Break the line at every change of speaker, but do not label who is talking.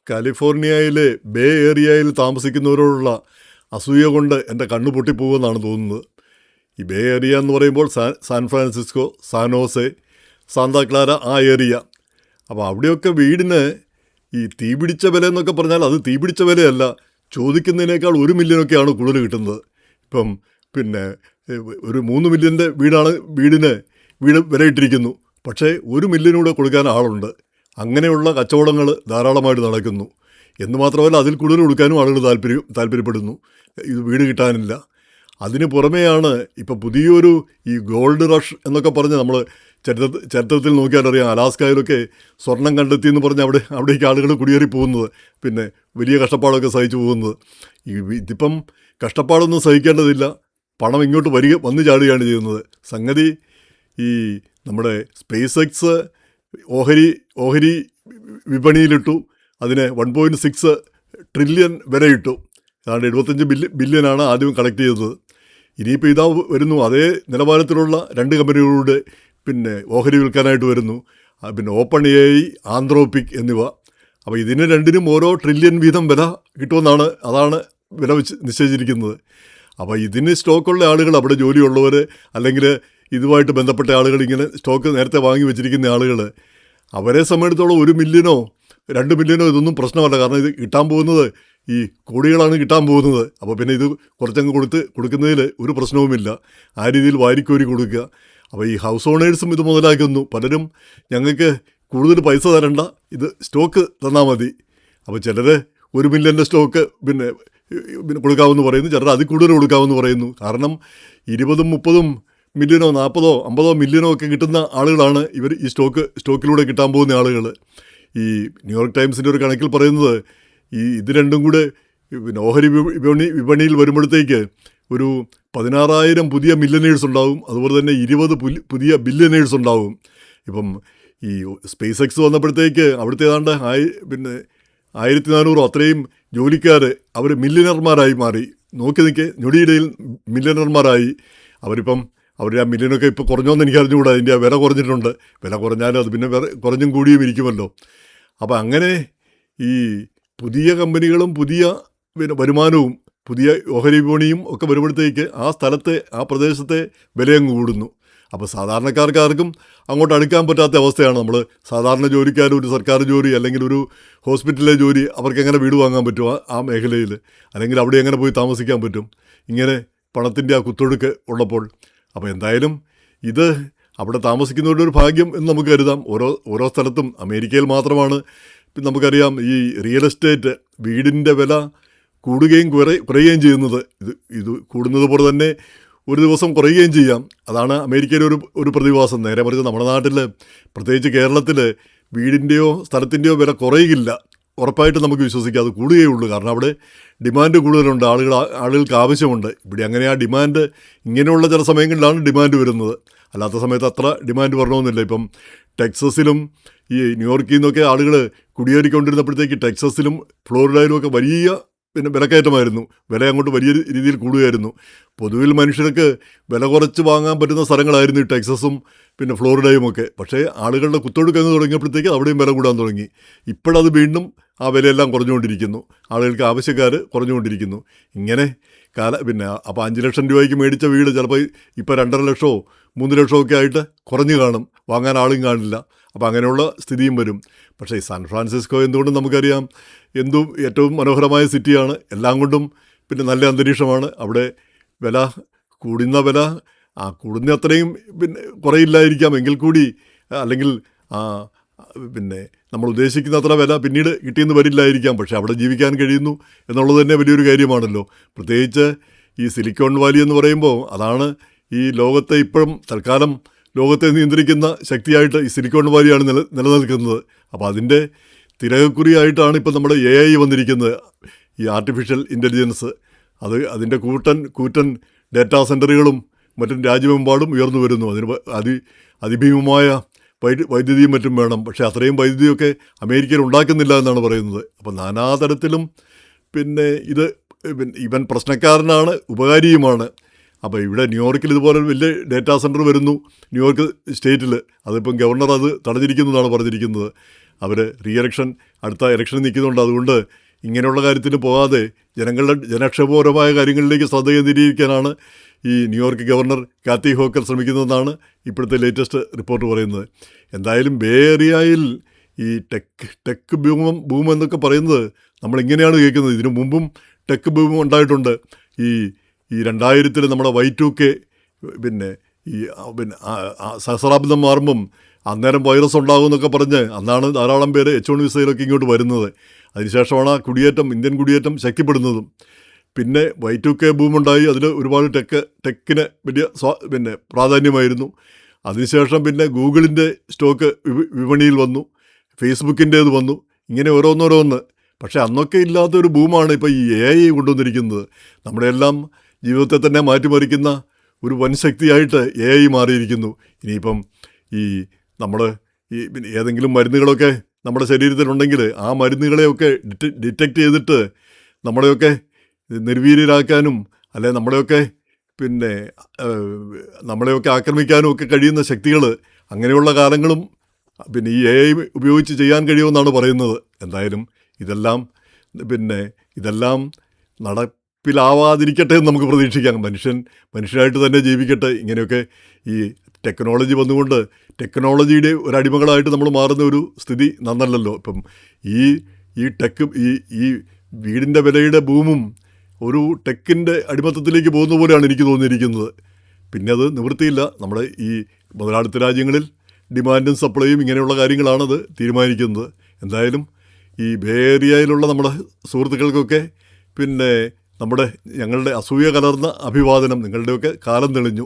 കാലിഫോർണിയയിലെ ബേ ഏരിയയിൽ താമസിക്കുന്നവരോടുള്ള അസൂയ കൊണ്ട് എൻ്റെ കണ്ണ് പൊട്ടിപ്പോകുമെന്നാണ് തോന്നുന്നത്. ഈ ബേ ഏരിയ എന്ന് പറയുമ്പോൾ സാൻ ഫ്രാൻസിസ്കോ, സാനോസെ, സാന്താക്ലാര, ആ ഏരിയ. അപ്പോൾ അവിടെയൊക്കെ വീടിന് ഈ തീപിടിച്ച വില എന്നൊക്കെ പറഞ്ഞാൽ അത് തീപിടിച്ച വിലയല്ല, ചോദിക്കുന്നതിനേക്കാൾ 1 മില്യനൊക്കെയാണ് കൂടുതൽ കിട്ടുന്നത്. ഇപ്പം പിന്നെ ഒരു 3 മില്യൻ്റെ വീടിന് വിലയിട്ടിരിക്കുന്നു, പക്ഷേ 1 മില്യനൂടെ കൊടുക്കാൻ ആളുണ്ട്. അങ്ങനെയുള്ള കച്ചവടങ്ങൾ ധാരാളമായിട്ട് നടക്കുന്നു. എന്ന് മാത്രമല്ല, അതിൽ കൂടുതൽ കൊടുക്കാനും ആളുകൾ താല്പര്യപ്പെടുന്നു. ഇത് വീട് കിട്ടാനില്ല. അതിന് പുറമെയാണ് ഇപ്പോൾ പുതിയൊരു ഈ ഗോൾഡ് റഷ് എന്നൊക്കെ പറഞ്ഞ് നമ്മൾ ചരിത്രത്തിൽ നോക്കിയാലറിയാം. അലാസ്കയിലൊക്കെ സ്വർണം കണ്ടെത്തിയെന്ന് പറഞ്ഞ് അവിടേക്ക് ആളുകൾ കുടിയേറി പോകുന്നത്, പിന്നെ വലിയ കഷ്ടപ്പാടൊക്കെ സഹിച്ചു പോകുന്നത്. ഇതിപ്പം കഷ്ടപ്പാടൊന്നും സഹിക്കേണ്ടതില്ല, പണം ഇങ്ങോട്ട് വന്നു ചാടുകയാണ് ചെയ്യുന്നത്. സംഗതി ഈ നമ്മുടെ സ്പേസ് എക്സ് ഓഹരി വിപണിയിലിട്ടു. അതിന് 1.6 ട്രില്യൺ വിലയിട്ടു. ഏതാണ്ട് 75 ബില്യനാണ് ആദ്യം കളക്ട് ചെയ്തത്. ഇനിയിപ്പോൾ ഇതാ വരുന്നു, അതേ നിലവാരത്തിലുള്ള 2 കമ്പനികളുടെ പിന്നെ ഓഹരി വിൽക്കാനായിട്ട് വരുന്നു. പിന്നെ ഓപ്പൺ AI, ആന്ത്രോപിക് എന്നിവ. അപ്പോൾ ഇതിന് രണ്ടിനും ഓരോ ട്രില്യൺ വീതം വില കിട്ടുമെന്നാണ്, അതാണ് വില നിശ്ചയിച്ചിരിക്കുന്നത്. അപ്പോൾ ഇതിന് സ്റ്റോക്കുള്ള ആളുകൾ, അവിടെ ജോലിയുള്ളവർ അല്ലെങ്കിൽ ഇതുമായിട്ട് ബന്ധപ്പെട്ട ആളുകൾ, ഇങ്ങനെ സ്റ്റോക്ക് നേരത്തെ വാങ്ങി വെച്ചിരിക്കുന്ന ആളുകൾ, അവരെ സംബന്ധിച്ചിടത്തോളം 1 മില്യനോ 2 മില്യനോ ഇതൊന്നും പ്രശ്നമല്ല. കാരണം ഇത് കിട്ടാൻ പോകുന്നത് ഈ കോടികളാണ് കിട്ടാൻ പോകുന്നത്. അപ്പോൾ പിന്നെ ഇത് കുറച്ചങ്ങ് കൊടുക്കുന്നതിൽ ഒരു പ്രശ്നവുമില്ല. ആ രീതിയിൽ വാരിക്കോരി കൊടുക്കുക. അപ്പോൾ ഈ ഹൗസ് ഓണേഴ്സും ഇത് മുതലാക്കുന്നു. പലരും ഞങ്ങൾക്ക് കൂടുതൽ പൈസ തരണ്ട, ഇത് സ്റ്റോക്ക് തന്നാൽ മതി. അപ്പോൾ ചിലർ 1 മില്യൻ്റെ സ്റ്റോക്ക് പിന്നെ കൊടുക്കാമെന്ന് പറയുന്നു, ചിലർ അതിൽ കൂടുതൽ കൊടുക്കാമെന്ന് പറയുന്നു. കാരണം 20, 30 മില്യനോ 40, 50 മില്യനോ ഒക്കെ കിട്ടുന്ന ആളുകളാണ് ഇവർ ഈ സ്റ്റോക്കിലൂടെ കിട്ടാൻ പോകുന്ന ആളുകൾ. ഈ ന്യൂയോർക്ക് ടൈംസിൻ്റെ ഒരു കണക്കിൽ പറയുന്നത്, ഇത് രണ്ടും കൂടെ പിന്നെ ഓഹരി വിപണിയിൽ വരുമ്പോഴത്തേക്ക് ഒരു 16,000 പുതിയ മില്യനേഴ്സ് ഉണ്ടാവും. അതുപോലെ തന്നെ 20 പുതിയ ബില്യനേഴ്സ് ഉണ്ടാവും. ഇപ്പം ഈ സ്പേസ് എക്സ് വന്നപ്പോഴത്തേക്ക് അവിടുത്തെ ഏതാണ്ട് 1400 അത്രയും ജോലിക്കാർ അവർ മില്യനർമാരായി മാറി. നോക്കി ഞൊടിയിടയിൽ മില്യനർമാരായി. അവരിപ്പം ആ മില്യനൊക്കെ ഇപ്പോൾ കുറഞ്ഞോന്ന് എനിക്ക് അറിഞ്ഞുകൂടാ. അതിൻ്റെ വില കുറഞ്ഞിട്ടുണ്ട്. വില കുറഞ്ഞാലും അത് പിന്നെ കുറഞ്ഞും കൂടിയും ഇരിക്കുമല്ലോ. അപ്പോൾ അങ്ങനെ ഈ പുതിയ കമ്പനികളും പുതിയ വരുമാനവും പുതിയ ഓഹരി വിപണിയും ഒക്കെ വരുമ്പോഴത്തേക്ക് ആ സ്ഥലത്തെ, ആ പ്രദേശത്തെ വിലയങ്ങ് കൂടുന്നു. അപ്പോൾ സാധാരണക്കാർക്കാർക്കും അങ്ങോട്ട് അടുക്കാൻ പറ്റാത്ത അവസ്ഥയാണ്. നമ്മൾ സാധാരണ ജോലിക്കാർ, ഒരു സർക്കാർ ജോലി അല്ലെങ്കിൽ ഒരു ഹോസ്പിറ്റലിലെ ജോലി, അവർക്ക് എങ്ങനെ വീട് വാങ്ങാൻ പറ്റും ആ മേഖലയിൽ? അല്ലെങ്കിൽ അവിടെ എങ്ങനെ പോയി താമസിക്കാൻ പറ്റും ഇങ്ങനെ പണത്തിൻ്റെ ആ കുത്തൊഴുക്ക് ഉള്ളപ്പോൾ? അപ്പോൾ എന്തായാലും ഇത് അവിടെ താമസിക്കുന്നവരുടെ ഒരു ഭാഗ്യം എന്ന് നമുക്ക് കരുതാം. ഓരോ സ്ഥലത്തും, അമേരിക്കയിൽ മാത്രമാണ് നമുക്കറിയാം ഈ റിയൽ എസ്റ്റേറ്റ് വീടിൻ്റെ വില കൂടുകയും കുറയുകയും ചെയ്യുന്നത്. ഇത് കൂടുന്നത് പോലെ തന്നെ ഒരു ദിവസം കുറയുകയും ചെയ്യാം. അതാണ് അമേരിക്കയിലെ ഒരു പ്രതിഭാസം. നേരെ മറിച്ച് നമ്മുടെ നാട്ടിൽ, പ്രത്യേകിച്ച് കേരളത്തിൽ, വീടിൻ്റെയോ സ്ഥലത്തിൻ്റെയോ വില കുറയുകയില്ല, ഉറപ്പായിട്ട് നമുക്ക് വിശ്വസിക്കാം. അത് കൂടുകയുള്ളൂ. കാരണം അവിടെ ഡിമാൻഡ് കൂടുതലുണ്ട്, ആളുകൾക്ക് ആവശ്യമുണ്ട്. ഇവിടെ അങ്ങനെ ആ ഡിമാൻഡ്, ഇങ്ങനെയുള്ള ചില സമയങ്ങളിലാണ് ഡിമാൻഡ് വരുന്നത്. അല്ലാത്ത സമയത്ത് അത്ര ഡിമാൻഡ് വരണമെന്നില്ല. ഇപ്പം ടെക്സസിലും ഈ ന്യൂയോർക്കിൽ നിന്നൊക്കെ ആളുകൾ കുടിയേറിക്കൊണ്ടിരുന്നപ്പോഴത്തേക്ക് ടെക്സസിലും ഫ്ലോറിഡയിലും ഒക്കെ വലിയ വിലക്കയറ്റമായിരുന്നു. വില അങ്ങോട്ട് വലിയ രീതിയിൽ കൂടുകയായിരുന്നു. പൊതുവിൽ മനുഷ്യർക്ക് വില കുറച്ച് വാങ്ങാൻ പറ്റുന്ന സ്ഥലങ്ങളായിരുന്നു ഈ ടെക്സസും പിന്നെ ഫ്ലോറിഡയും ഒക്കെ. പക്ഷേ ആളുകളുടെ കുത്തൊഴുക്കങ്ങ് തുടങ്ങിയപ്പോഴത്തേക്ക് അവിടെയും വില കൂടാൻ തുടങ്ങി. ഇപ്പോഴത് വീണ്ടും ആ വിലയെല്ലാം കുറഞ്ഞുകൊണ്ടിരിക്കുന്നു. ആളുകൾക്ക് ആവശ്യക്കാർ കുറഞ്ഞുകൊണ്ടിരിക്കുന്നു. ഇങ്ങനെ അപ്പോൾ 5 ലക്ഷം രൂപയ്ക്ക് മേടിച്ച വീട് ചിലപ്പോൾ ഇപ്പോൾ 2.5 ലക്ഷമോ 3 ലക്ഷമോ ഒക്കെ ആയിട്ട് കുറഞ്ഞു കാണും. വാങ്ങാൻ ആളും കാണില്ല. അപ്പോൾ അങ്ങനെയുള്ള സ്ഥിതിയും വരും. പക്ഷേ ഈ സാൻ ഫ്രാൻസിസ്കോ എന്തുകൊണ്ടും നമുക്കറിയാം, ഏറ്റവും മനോഹരമായ സിറ്റിയാണ്. എല്ലാം കൊണ്ടും പിന്നെ നല്ല അന്തരീക്ഷമാണ്. അവിടെ കൂടുന്ന അത്രയും പിന്നെ കുറയില്ലായിരിക്കാം. എങ്കിൽ കൂടി അല്ലെങ്കിൽ പിന്നെ നമ്മൾ ഉദ്ദേശിക്കുന്ന അത്ര വില പിന്നീട് കിട്ടിയെന്ന് വരില്ലായിരിക്കാം. പക്ഷേ അവിടെ ജീവിക്കാൻ കഴിയുന്നു എന്നുള്ളത് തന്നെ വലിയൊരു കാര്യമാണല്ലോ. പ്രത്യേകിച്ച് ഈ സിലിക്കോൺ വാലി എന്ന് പറയുമ്പോൾ അതാണ് ഈ ലോകത്തെ ഇപ്പോഴും തൽക്കാലം ലോകത്തെ നിയന്ത്രിക്കുന്ന ശക്തിയായിട്ട് ഈ സിലിക്കോൺ വാലിയാണ് നിലനിൽക്കുന്നത്. അപ്പോൾ അതിൻ്റെ തിരകക്കുറിയായിട്ടാണ് ഇപ്പോൾ നമ്മുടെ AI വന്നിരിക്കുന്നത്, ഈ ആർട്ടിഫിഷ്യൽ ഇൻ്റലിജൻസ്. അതിൻ്റെ കൂറ്റൻ ഡേറ്റാ സെൻ്ററുകളും മറ്റും രാജ്യമെമ്പാടും ഉയർന്നു വരുന്നു. അതിന് അതിഭീമമായ വൈദ്യുതിയും മറ്റും വേണം. പക്ഷേ അത്രയും വൈദ്യുതിയൊക്കെ അമേരിക്കയിൽ ഉണ്ടാക്കുന്നില്ല എന്നാണ് പറയുന്നത്. അപ്പോൾ നാനാതരത്തിലും പിന്നെ ഇവൻ പ്രശ്നക്കാരനാണ്, ഉപകാരിയുമാണ്. അപ്പോൾ ഇവിടെ ന്യൂയോർക്കിൽ ഇതുപോലെ വലിയ ഡേറ്റാ സെൻറ്റർ വരുന്നു, ന്യൂയോർക്ക് സ്റ്റേറ്റിൽ. അതിപ്പം ഗവർണർ അത് തടഞ്ഞിരിക്കുന്നതാണ് പറഞ്ഞിരിക്കുന്നത്. അവർ അടുത്ത ഇലക്ഷൻ നിൽക്കുന്നുണ്ട്. അതുകൊണ്ട് ഇങ്ങനെയുള്ള കാര്യത്തിന് പോകാതെ ജനക്ഷേമപരമായ കാര്യങ്ങളിലേക്ക് ശ്രദ്ധ കേന്ദ്രീകരിക്കാനാണ് ഈ ന്യൂയോർക്ക് ഗവർണർ കാത്തി ഹോക്കർ ശ്രമിക്കുന്നതെന്നാണ് ഇപ്പോഴത്തെ ലേറ്റസ്റ്റ് റിപ്പോർട്ട് പറയുന്നത്. എന്തായാലും ബേ ഏരിയയിൽ ഈ ടെക് ബൂം എന്നൊക്കെ പറയുന്നത് നമ്മളിങ്ങനെയാണ് കേൾക്കുന്നത്. ഇതിനു മുമ്പും ടെക് ബൂം ഉണ്ടായിട്ടുണ്ട്. ഈ 2000 നമ്മുടെ Y2K സഹസ്രാബ്ദം മാറുമ്പം അന്നേരം വൈറസ് ഉണ്ടാകുമെന്നൊക്കെ പറഞ്ഞ് അന്നാണ് ധാരാളം പേര് H1 വിസയിലൊക്കെ ഇങ്ങോട്ട് വരുന്നത്. അതിനുശേഷമാണ് ഇന്ത്യൻ കുടിയേറ്റം ശക്തിപ്പെടുന്നതും. പിന്നെ Y2K ബൂമുണ്ടായി. അതിൽ ഒരുപാട് ടെക്കിന് വലിയ പ്രാധാന്യമായിരുന്നു. അതിനുശേഷം പിന്നെ ഗൂഗിളിൻ്റെ സ്റ്റോക്ക് വിപണിയിൽ വന്നു, ഫേസ്ബുക്കിൻ്റേത് വന്നു, ഇങ്ങനെ ഓരോന്നോരോന്ന്. പക്ഷേ അന്നൊക്കെ ഇല്ലാത്തൊരു ബൂമാണ് ഇപ്പോൾ ഈ AI കൊണ്ടുവന്നിരിക്കുന്നത്. നമ്മുടെയെല്ലാം ജീവിതത്തെ തന്നെ മാറ്റിമറിക്കുന്ന ഒരു വൻ ശക്തിയായിട്ട് AI മാറിയിരിക്കുന്നു. ഇനിയിപ്പം നമ്മൾ ഏതെങ്കിലും മരുന്നുകളൊക്കെ നമ്മുടെ ശരീരത്തിലുണ്ടെങ്കിൽ ആ മരുന്നുകളെയൊക്കെ ഡിറ്റക്റ്റ് ചെയ്തിട്ട് നമ്മളെയൊക്കെ നിർവീര്യരാക്കാനും അല്ലെ നമ്മളെയൊക്കെ ആക്രമിക്കാനും ഒക്കെ കഴിയുന്ന ശക്തികൾ അങ്ങനെയുള്ള കാലങ്ങളും ഈ AI ഉപയോഗിച്ച് ചെയ്യാൻ കഴിയുമെന്നാണ് പറയുന്നത്. എന്തായാലും ഇതെല്ലാം നടപ്പിലാവാതിരിക്കട്ടെ എന്ന് നമുക്ക് പ്രതീക്ഷിക്കാം. മനുഷ്യനായിട്ട് തന്നെ ജീവിക്കട്ടെ. ഇങ്ങനെയൊക്കെ ഈ ടെക്നോളജി വന്നുകൊണ്ട് ടെക്നോളജിയുടെ ഒരടിമകളായിട്ട് നമ്മൾ മാറുന്ന ഒരു സ്ഥിതി നന്നല്ലല്ലോ. ഇപ്പം ഈ വീടിൻ്റെ വിലയുടെ ബൂമും ഒരു ടെക്കിൻ്റെ അടിമത്തത്തിലേക്ക് പോകുന്ന പോലെയാണ് എനിക്ക് തോന്നിയിരിക്കുന്നത്. പിന്നെ അത് നിവൃത്തിയില്ല. നമ്മുടെ ഈ മുതലാളിത്ത രാജ്യങ്ങളിൽ ഡിമാൻഡും സപ്ലൈയും ഇങ്ങനെയുള്ള കാര്യങ്ങളാണത് തീരുമാനിക്കുന്നത്. എന്തായാലും ഈ ബേ ഏരിയയിലുള്ള നമ്മുടെ സുഹൃത്തുക്കൾക്കൊക്കെ ഞങ്ങളുടെ അസൂയ കലർന്ന അഭിവാദനം. നിങ്ങളുടെയൊക്കെ കാലം തെളിഞ്ഞു.